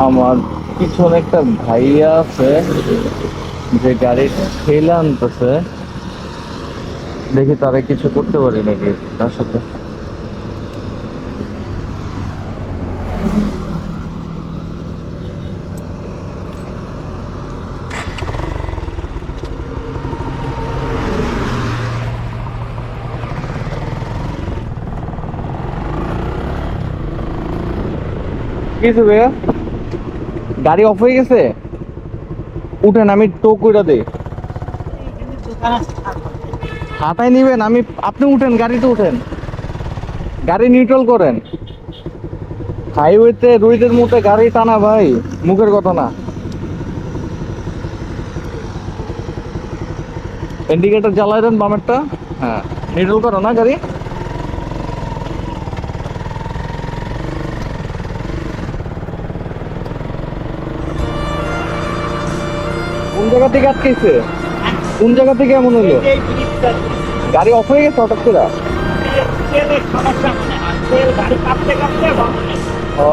আমার পিছনে একটা ভাইয়া আছে যে গাড়ি ঠেলে আনতেছে, দেখি তারা কিছু করতে পারি নাকি তার সাথে। কিছু ভাইয়া, গাড়ি অফ হয়ে গেছে, উঠেন আমি টো কইরা দেই। হাতায় নিবেন, আমি আপনি উঠেন, গাড়িতে উঠেন, গাড়ি নিউট্রাল করেন। হাইওয়েতে রুইদের মধ্যে গাড়ি টানা ভাই মুখের কথা না। ইন্ডিকেটর জ্বালায় দেন বামেরটা। হ্যাঁ, নিউট্রাল করো না গাড়ি। কোন জায়গা থেকে আটকেছে, কোন জায়গা থেকে এমন হলো? গাড়ি অফ হয়ে গেছে হঠাৎ করে? ও